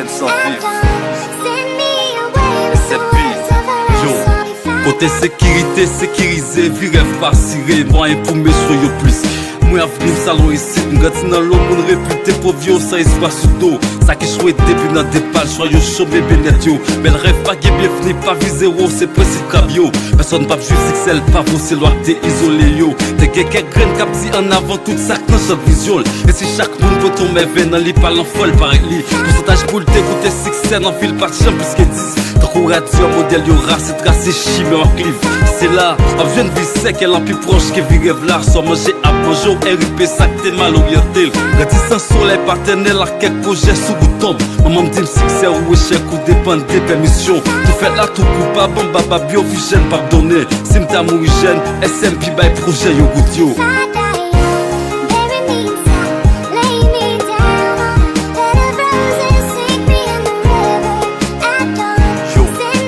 jeunes sans vivre. SMP, yo. Côté sécurité, sécurisé, vie rêve pas ciré. Moi, pour mes soyons plus. Moi, avenir salon ici, m'gati dans l'eau, mon réputé pour vieux, ça espoir sous dos. Ça qui chouette depuis dans des pales, choyaux chaud, bébé net yo. Mais le rêve pas qui bienvenu, pas vu zéro, c'est principe cabio. Personne pas juste XL, pas vous, c'est loin, t'es isolé yo. T'es quelques graines cap dit en avant, tout ça dans chaque visual. Et si chaque monde peut tomber, ven dans les parlant folle, pareil li. Pourcentage pour t'écouter 6 scènes en ville, pas de chambre, plus que 10. Tant radio, modèle yo race, c'est tracé chimé en clive. C'est là, en jeune vie sec, elle en plus proche que vie rêve là, sans manger à bonjour. RIP ça t'es mal orienté. Réticence soleil paternel à quelques projets sous bouton. Maman me dit succès ou échec ou dépend des permissions. Tout fait là tout coupable, bon baba bio vision pardonner. Si m'ta mouri jeune, SMP by projet yo gout yo. Yo,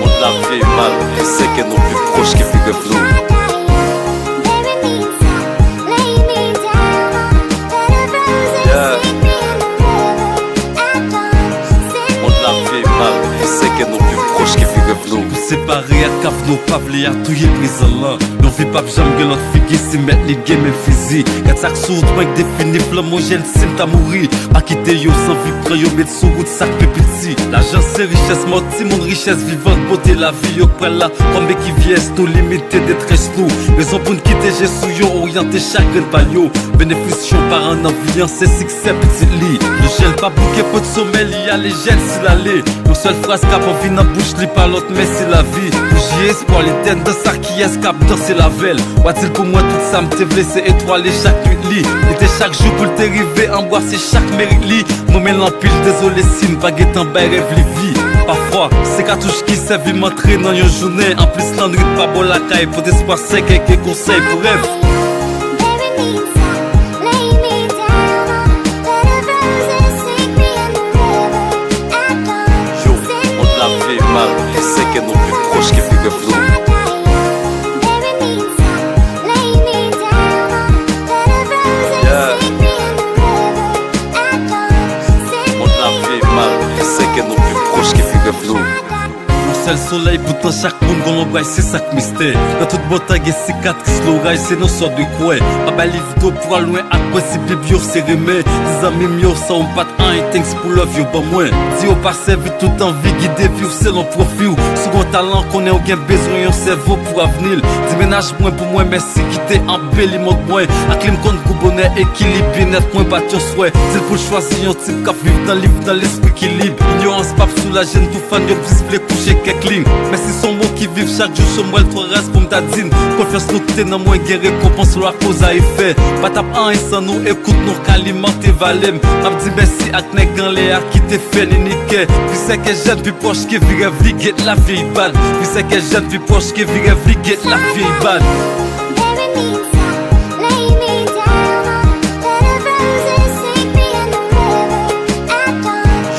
on l'a fait mal, je sais qu'elle non plus proche que figure flou. Séparé à caf, nos pavlés à touiller présent là. Nos vies pas jamais que l'autre fille si mettre les games et physique. Quand ça sourd, point défini, flammogène, c'est t'as mouru. Pas quitter yo sans vie, prends yo, mettre sous route, sac petit. L'argent c'est richesse, morti, mon richesse vivante, beauté, la vie yo près là. Comme qui viennent, tout limité, détresse nous. Raison pour nous quitter, j'ai sous yo, orienté chacun par yo. Bénéfice par un enviant, c'est succès, petit lit. Le gel pas bouquet, peu de sommeil, il y a les gels, s'il allait. Une seule phrase cap, on vit dans bouche, lit pas l'autre, mais c'est la vie. J'ai espoir, les têtes de ça qui escape, danser la velle. What-il pour moi, tout ça m'te blessé, étoilé chaque nuit lit. Était chaque jour pour t'arriver, embrasser chaque mérite lit. Mon mélange pile, désolé si m'pas guet en bail, rêve les vies. Parfois, c'est cartouche qui servent m'entrer dans une journée. En plus, l'ennui pas beau la caille, pour d'espoir sec, quelques conseils pour rêve. Yo, on l'a fait mal, je sais qu'elle non plus proche que figure flou. Le soleil pourtant chaque monde qu'on l'embrasse c'est ça que mystère. Dans toute beauté et cicatrice l'oreille c'est nos sortes de quoi. Pas belle vidéo pour loin à possible bio c'est remé. Des amis mieux ça on pas un et thanks pour love you pas moins. Si on passe vite tout en vie guidé vivre c'est l'on profil. Second talent qu'on est aucun besoin un cerveau pour avenir. Déménage moins pour moi merci quitter embelli monte moins. Acclim compte pour bonheur équilibre bien-être moins pas ton souhait. C'est pour choisir un type qui vivre dans l'esprit qui libre. Ignorance pas sous la gêne tout fan yo plus coucher quelques lignes. Mais si son mot qui vivent chaque jour sur moi, le trop reste pour m'tadine. Confiance nous t'es dans moins guerre récompense la cause à effet. Pas tape un et sans nous écoute nous qu'alimenter valem. M'a dit merci à t'nèg dans les à qui t'es fait niquer. Puis c'est que j'aime plus proche qui vit rêve li get la vieille bad. Puis c'est que j'aime plus proche qui vit rêve li get la vieille bad.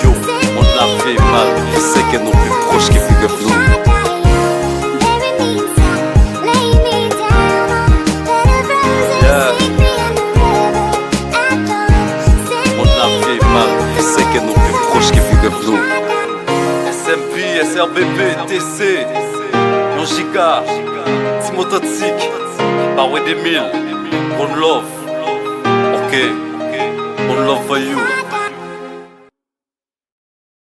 Yo, on l'a fait mal, je sais qu'elle non plus proche qui figure flou. SMP, SRBP, TC, Yon Giga, Timototique, Barwe 2000, One Love, ok, One Love for you.